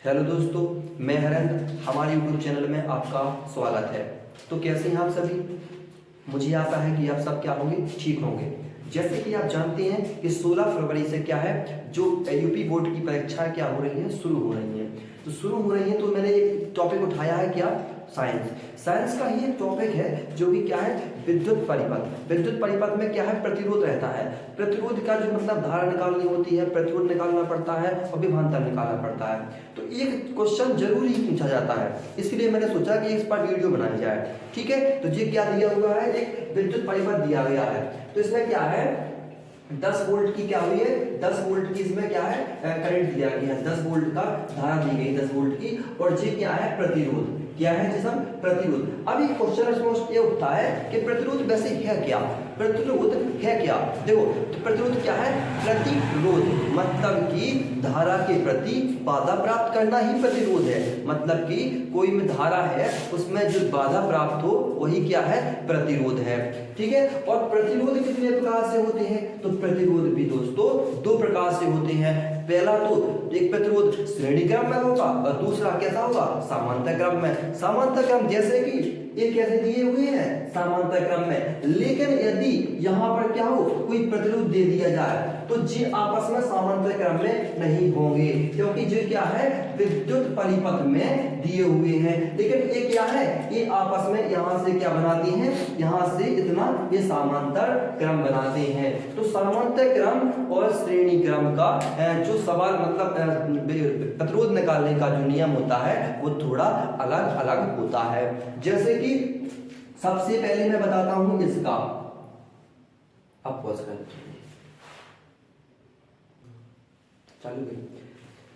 Hello दोस्तों, मैं हरेंद्र। हमारे यूट्यूब चैनल में आपका स्वागत है। तो कैसे हैं आप सभी? मुझे आशा है कि आप सब क्या होंगे, ठीक होंगे। जैसे कि आप जानते हैं कि 16 फरवरी से क्या है, जो यूपी बोर्ड की परीक्षाएं क्या हो रही हैं, शुरू हो रही हैं। तो शुरू हो रही हैं तो मैंने एक टॉपिक उठाया है, क्या? साइंस का ही एक टॉपिक है जो कि क्या है, विद्युत परिपथ। विद्युत परिपथ में क्या है, प्रतिरोध रहता है। प्रतिरोध का जो मतलब धारा निकालनी होती है, प्रतिरोध निकालना पड़ता है और विभवांतर निकालना पड़ता है। तो एक क्वेश्चन जरूर ही पूछा जाता है, इसलिए मैंने सोचा कि इस पर वीडियो बनाई जाए। ठीक है, तो ये क्या दिया हुआ है, एक विद्युत परिपथ दिया गया है। तो इसमें क्या है, 10 वोल्ट की क्या हुई है, 10 वोल्ट की इसमें क्या है, करंट दिया गया है। 10 वोल्ट का धारा दी गई 10 वोल्ट की, और ये क्या है, प्रतिरोध। क्या है जिसम, प्रतिरोध। अब एक क्वेश्चन ये उठता है कि प्रतिरोध वैसे है क्या, प्रतिरोध है क्या? देखो, तो प्रतिरोध क्या है, प्रतिरोध मतलब कि धारा के प्रति बाधा प्राप्त करना ही प्रतिरोध है। मतलब कि कोई में धारा है, उसमें जो बाधा प्राप्त हो वही क्या है, प्रतिरोध है। ठीक है, और प्रतिरोध कितने प्रकार से होते हैं? तो प्रतिरोध भी दोस्तों 2 प्रकार से होते हैं। पहला तो एक प्रतिरोध श्रेणी क्रम में होगा और दूसरा कैसा होगा, समांतर क्रम में। समांतर क्रम जैसे कि ये कैसे दिए हुए हैं, समांतर क्रम में। लेकिन यदि यहाँ पर क्या हो, कोई प्रतिरोध दे दिया जाए तो जी आपस में समांतर क्रम में नहीं होंगे, क्योंकि जो क्या है, विद्युत परिपथ में दिए हुए हैं। लेकिन ये क्या है, ये आपस में यहाँ से क्या बनाते हैं, यहाँ से इतना ये समांतर क्रम बनाते हैं। तो समांतर क्रम और श्रेणी क्रम का जो सवाल मतलब प्रतिरोध निकालने का जो नियम होता है वो थोड़ा अलग अलग होता है। जैसे कि सबसे पहले मैं बताता हूं इसका, अब पॉज कर चालू करें।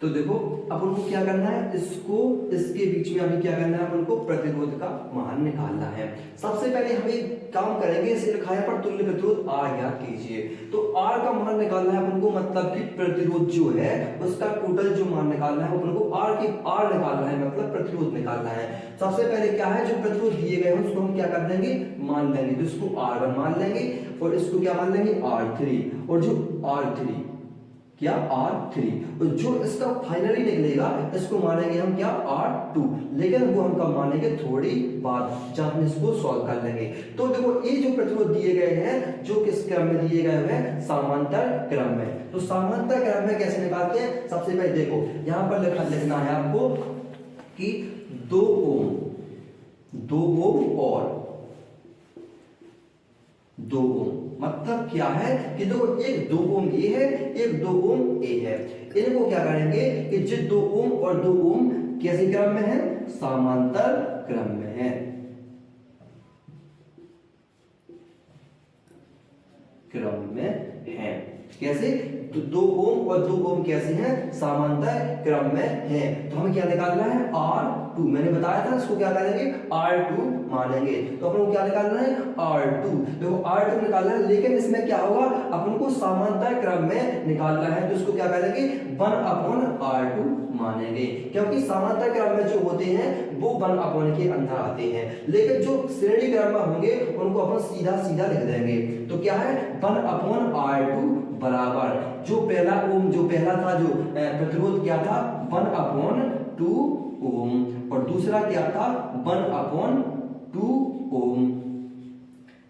तो देखो, अपन को क्या करना है, इसको इसके बीच में अभी क्या करना है, अपन को प्रतिरोध का मान निकालना है। सबसे पहले हम एक काम करेंगे, इसे लिखाया पर तुल्य प्रतिरोध R ज्ञात कीजिए। तो R का मान निकालना है अपन को, मतलब कि प्रतिरोध जो है उसका टोटल जो मान निकालना है अपन को, R निकालना है, मतलब प्रतिरोध निकालना है। सबसे पहले क्या है, जो प्रतिरोध दिए गए हैं उसको हम क्या कर देंगे, मान लेंगे। तो इसको R1 मान लेंगे और इसको क्या मान लेंगे, R3, और जो R3 क्या, R3, और जो इसका फाइनली निकलेगा इसको मानेंगे हम क्या, R2। लेकिन वो हम कब मानेंगे, थोड़ी बाद, जब हम इसको सॉल्व कर लेंगे। तो देखो, ये जो प्रतिरोध दिए गए हैं जो किस क्रम में दिए गए हैं, समांतर क्रम में। तो समांतर क्रम में कैसे निकालते हैं, सबसे पहले देखो यहां पर लिखना है आपको कि 2 ओम और 2 ओम। मतलब क्या है कि देखो, एक 2 ओम ए है, एक 2 ओम ए है। इनको क्या करेंगे कि जो 2 ओम और 2 ओम कैसे क्रम में है, समांतर क्रम में है, क्रम में है। कैसे, तो 2 ओम और 2 ओम कैसे हैं, समांतर क्रम में है। तो हमें क्या निकालना है, R2। मैंने बताया था इसको क्या करेंगे, R2 मानेंगे। तो अपन को क्या निकालना है, R2। देखो R2 निकालना है, लेकिन इसमें क्या होगा, अपन को समांतर क्रम में निकालना है। तो इसको क्या करेंगे, 1/R2 मानेंगे, क्योंकि समांतर क्रम में जो होते हैं वो 1 के अंदर आते हैं। लेकिन जो श्रेणी क्रम में होंगे उनको अपन सीधा सीधा लिख देंगे। तो क्या है, 1/R2 बराबर जो पहला ओम, जो पहला था जो प्रतिरोध क्या था, 1/2 ओम, और दूसरा क्या था, 1/2 ओम।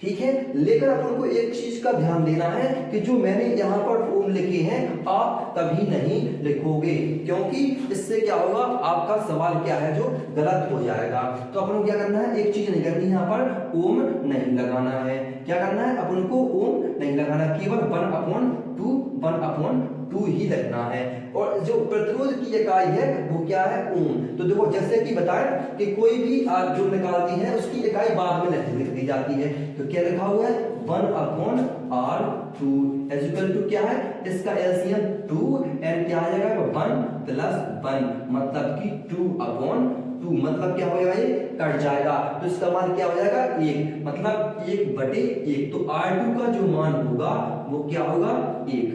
ठीक है, लेकिन अपन को एक चीज का ध्यान देना है कि जो मैंने यहाँ पर ओम लिखे हैं आप कभी नहीं लिखोगे, क्योंकि इससे क्या होगा, आपका सवाल क्या है जो गलत हो जाएगा। तो अपन को क्या करना है, एक चीज नहीं करनी, यहाँ पर ओम नहीं लगाना है। क्या करना है, अपन को ओम नहीं लगाना, केवल 1/2 ही लगना है। और जो प्रतिरोध की इकाई है वो क्या है, ओम। तो देखो, जैसे कि बताएं कि कोई भी जो निकालती है उसकी इकाई बाद में लिख दी जाती है। तो क्या लिखा हुआ है, 1/R2 इक्वल टू क्या है, इसका एलसीएम 2 एंड क्या आ जाएगा, 1 + 1, मतलब कि 2/2। मतलब क्या हो जाएगा, ये कट जाएगा, तो इसका मान क्या हो जाएगा, 1, मतलब 1/1। तो R2 का जो मान होगा वो क्या होगा, 1।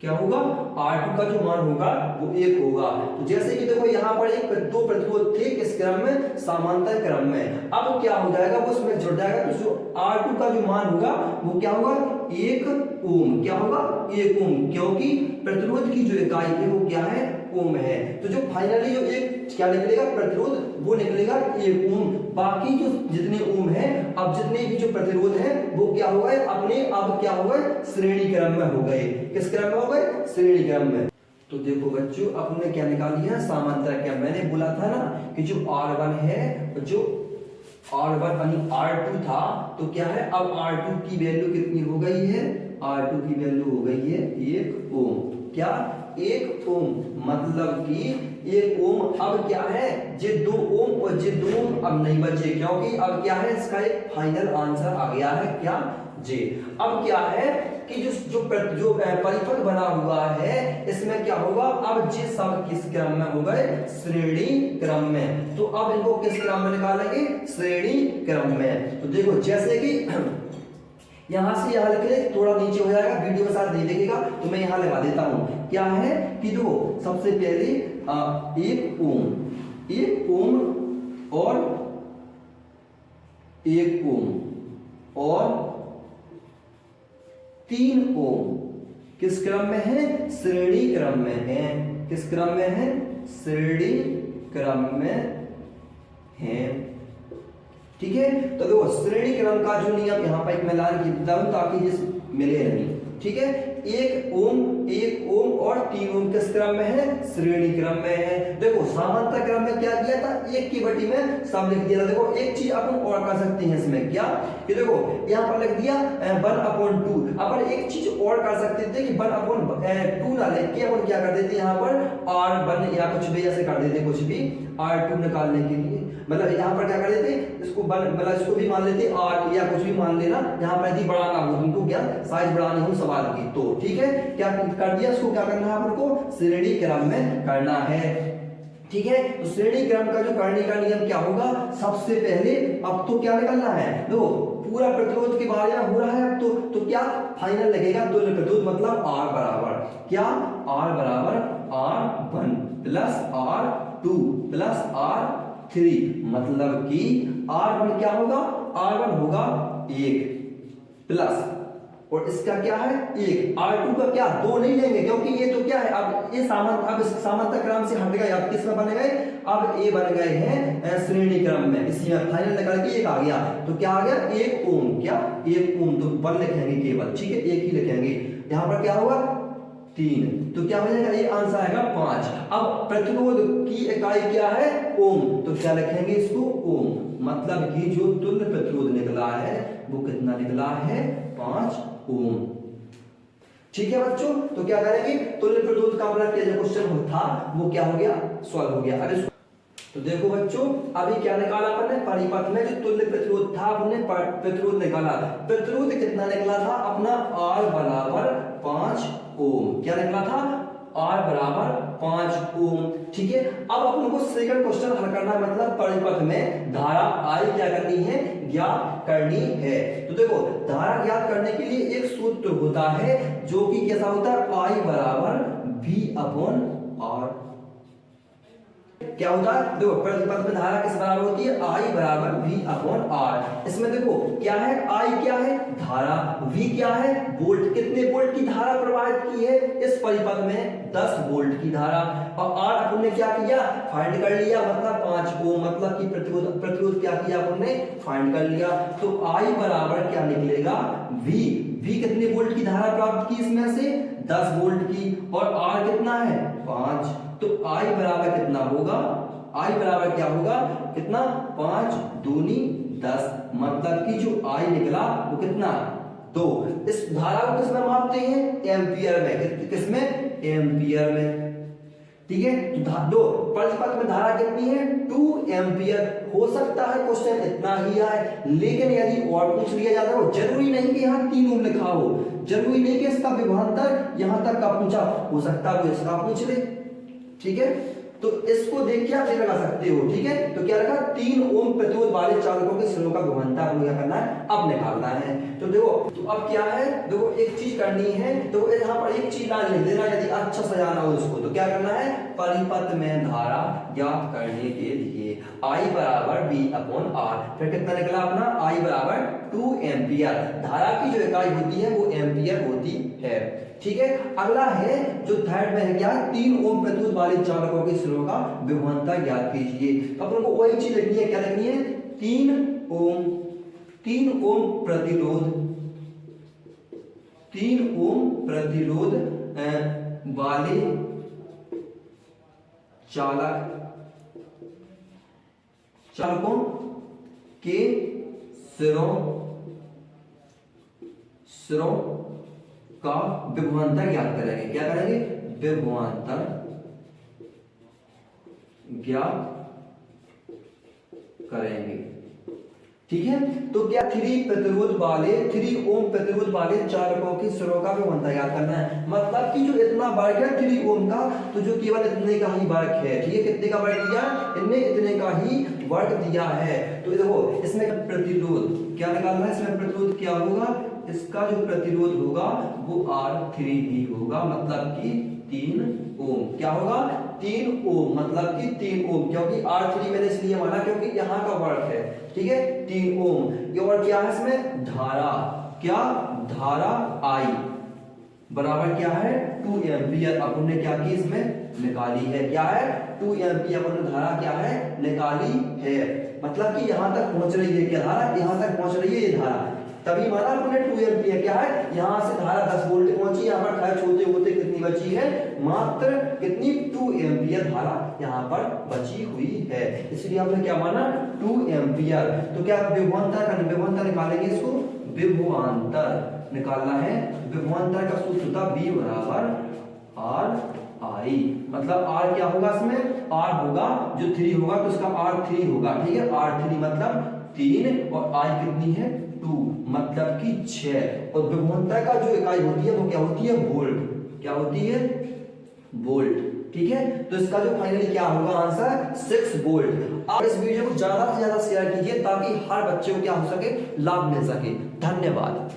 क्या होगा, R2 का जो मान होगा वो 1 होगा। तो जैसे कि देखो, यहाँ पर एक 2 प्रतिरोध थे किस क्रम में, समांतर क्रम में। अब क्या हो जाएगा, वो उसमें जुड़ जाएगा। तो जो R2 का जो मान होगा वो क्या होगा, 1 ओम। क्या होगा, 1 ओम, क्योंकि प्रतिरोध की जो इकाई है वो क्या है, ओम है। तो जो फाइनली जो एक क्या निकलेगा प्रतिरोध वो निकलेगा 1 ओम। बाकी जो जितने ओम है, अब जितने भी जो प्रतिरोध है वो क्या हो गए अपने अब क्या हो गए श्रेणी क्रम में हो गए। किस क्रम में हो गए? श्रेणी क्रम में। तो देखो बच्चों अपने क्या निकाल लिया समांतर क्रम। मैंने बोला था ना कि जो R1 है, जो R1 यानी R2 था, तो क्या है अब R2 की वैल्यू कितनी हो गई है? R2 की वैल्यू हो गई है 1 ओम। क्या? 1 ओम, मतलब कि 1 ओम अब क्या है जे 2 ओम और जे 2 ओम अब नहीं बचे, क्योंकि अब क्या है इसका एक फाइनल आंसर आ गया है क्या? जे। अब क्या है कि जो परिपथ बना हुआ है इसमें क्या होगा अब जे सब किस क्रम में हो गए? श्रेणी क्रम में। तो अब इनको किस क्रम में निकालेंगे? श्रेणी क्रम में। तो देखो जैसे कि यहां से यहां लिखे थोड़ा नीचे हो जाएगा, वीडियो के साथ नहीं देखेगा तो मैं यहां लगा देता हूं। क्या है कि देखो सबसे पहले 1 ओम और 1 ओम और 3 ओम किस क्रम में है? श्रेणी क्रम में है। किस क्रम में है? श्रेणी क्रम में है। ठीक है, तो देखो श्रेणी क्रम का जो नियम यहाँ पर मैं लाइन खींचता हूं ताकि ये मिले नहीं। ठीक है, 1 ओम और 3 ओम किस क्रम में है? श्रेणी क्रम में है। देखो समांतर क्रम में क्या किया था? 1 की बटी में सब लिख दिया था। देखो एक चीज अपन और कर सकते हैं इसमें, क्या कि देखो यहाँ पर लिख दिया 1/2। अपन एक चीज और कर सकते थे कि 1/2 ना लेके अपन क्या कर देते यहाँ पर R1 या कुछ भी ऐसे कर देते, कुछ भी R2 निकालने के लिए। मतलब यहाँ पर क्या कर देते इसको मतलब इसको भी मान लेते R या कुछ भी मान लेना। यहाँ पर यदि बढ़ाना हो तुमको क्या साइज बढ़ानी हो सवाल की, तो ठीक है क्या कर दिया इसको क्या करना है अपन को? श्रेणी क्रम में करना है। ठीक है, तो श्रेणी क्रम का जो करने का नियम क्या होगा? सबसे पहले अब तो क्या निकलना है? देखो पूरा प्रतिरोध के बारे में हो रहा है अब तो क्या फाइनल लगेगा? तुल्य प्रतिरोध मतलब R बराबर क्या? R बराबर R1 plus R2 plus R3, मतलब कि R1 क्या होगा? R1 होगा 1 प्लस और इसका क्या है 1। R2 का क्या 2 नहीं लेंगे क्योंकि ये तो क्या है अब ये समांतर क्रम से हट गए। अब किस में बन गए? अब ये बन गए हैं श्रेणी क्रम में। इसी में फाइनल निकाल के 1 आ गया, तो क्या आ गया 1 ओम। क्या 1 ओम, तो 1 लिखेंगे केवल। ठीक है, 1 ही लिखेंगे। यहाँ पर क्या होगा 3, तो क्या हो जाएगा? ये आंसर आएगा 5। अब प्रतिरोध की इकाई क्या है? ओम, तो क्या लिखेंगे इसको? ओम। मतलब कि जो तुल्य प्रतिरोध निकला है वो कितना निकला है? 5 ओम। ठीक है बच्चों, तो क्या करेंगे? तुल्य प्रतिरोध का अपना जो क्वेश्चन था वो क्या हो गया? सॉल्व हो गया। अरे तो देखो बच्चों अभी क्या निकाला अपन ने? परिपथ में जो तुल्य प्रतिरोध था हमने प्रतिरोध निकाला। प्रतिरोध कितना निकला था अपना? R बराबर 5 ओम। क्या निकला था? R बराबर 5 ओम। ठीक है, अब अपन को सेकंड क्वेश्चन हल करना है, मतलब परिपथ में धारा I क्या करनी है? ज्ञात करनी है। तो देखो धारा ज्ञात करने के लिए एक सूत्र होता है जो कि कैसा होता है? I बराबर V/R। क्या होता है? देखो प्रतिपथ में धारा किस बराबर होती है? I बराबर V/R। इसमें देखो क्या है? I क्या है? धारा। V क्या है? वोल्ट। कितने वोल्ट की धारा प्रवाहित की है इस परिपथ में? 10 वोल्ट की धारा। और R अपन ने क्या किया? फाइंड कर लिया, मतलब 5 ओम। मतलब कि प्रतिरोध क्या किया अपन ने? फाइंड कर लिया। तो I बराबर क्या निकलेगा? V कितने वोल्ट की धारा प्राप्त की इसमें से? 10 वोल्ट की। और R कितना है? 5। तो I बराबर कितना होगा? I बराबर क्या होगा? कितना? 5 दूनी 10। मतलब कि जो I निकला वो कितना? 2। इस धारा को किस में मापते हैं? एम्पियर में। किसमें? एम्पियर में। ठीक है, तो परिपथ में धारा कितनी है? 2 एम्पियर। हो सकता है क्वेश्चन इतना ही आए, लेकिन यदि और पूछ लिया जाता है, जरूरी नहीं कि यहाँ 3 ओम लिखा हो, जरूरी नहीं कि इसका विभवांतर यहां तक का पूछा, हो सकता है वो इसका पूछ ले। ठीक है, तो इसको देख के आप ये लगा सकते हो। ठीक है, तो क्या रखा? 3 ओम प्रतिरोध वाले चालकों के श्रेणियों का विभवांतर आपको क्या करना है? अब निकालना है। तो देखो तो अब क्या है? देखो एक चीज करनी है, तो यहाँ पर एक चीज ना लिख देना यदि अच्छा सजाना हो इसको, तो क्या करना है? परिपथ में धारा ज्ञात करने के लिए। I बराबर V/R। फिर कितना निकला अपना I बराबर 2 एम्पियर। धारा की जो इकाई होती है वो एम्पियर होती है। ठीक है, अगला है जो थर्ड में है क्या, 3 ओम प्रतिरोध वाले चालकों के सिरों का विभवांतर ज्ञात कीजिए। तो अपन को वही चीज लिखनी है, क्या लिखनी है, 3 ओम प्रतिरोध, 3 ओम प्रतिरोध वाले चालकों के सिरों का विभवांतर ज्ञात करेंगे। क्या करेंगे, विभवांतर ज्ञात करेंगे। ठीक है, तो क्या 3 ओम प्रतिरोध वाले चालकों के सिरों का विभवांतर ज्ञात करना है। मतलब कि जो इतना वर्ग है 3 ओम का, तो जो केवल इतने का ही वर्ग है। ठीक है, कितने का वर्ग दिया, इनने इतने का ही वर्ग दिया है। तो देखो इसमें प्रतिरोध क्या निकालना है, इसमें प्रतिरोध क्या होगा, इसका जो प्रतिरोध होगा वो R3 ही होगा, मतलब कि 3 ओम। क्या होगा, 3 ओम, मतलब कि 3 ओम, क्योंकि R3 मैंने इसलिए माना क्योंकि यहाँ का वर्ग है। ठीक है, 3 ओम। और क्या है इसमें, धारा, क्या, धारा I बराबर क्या है, 2 एम्पियर। अपन ने क्या की, इसमें निकाली है, क्या है, 2 एम्पियर। अपन ने धारा क्या है, निकाली है। मतलब कि यहां तक पहुंच रही है, क्या धारा, यहां तक पहुंच रही है ये धारा, तभी माना हमने 2 एम्पियर। क्या है, यहां से धारा 10 वोल्ट पहुंची, यहां पर खर्च होते होते कितनी बची है, मात्र कितनी, 2 एम्पियर धारा यहां पर बची हुई है। इसलिए हमने क्या माना, 2 एम्पियर। तो क्या विभवांतर निकालेंगे, इसको विभवांतर निकालना है। विभवांतर का सूत्र था V बराबर RI। मतलब R क्या होगा, इसमें R होगा, जो 3 होगा तो इसका R3 होगा। ठीक है, R3 मतलब 3 और I कितनी है, 2, मतलब कि 6। और विभवांतर का जो इकाई होती है वो क्या होती है, वोल्ट। क्या होती है, वोल्ट। ठीक है, तो इसका जो फाइनली क्या होगा आंसर, 6 वोल्ट। आप इस वीडियो को ज्यादा से ज्यादा शेयर कीजिए ताकि हर बच्चे को क्या हो सके, लाभ मिल सके। धन्यवाद।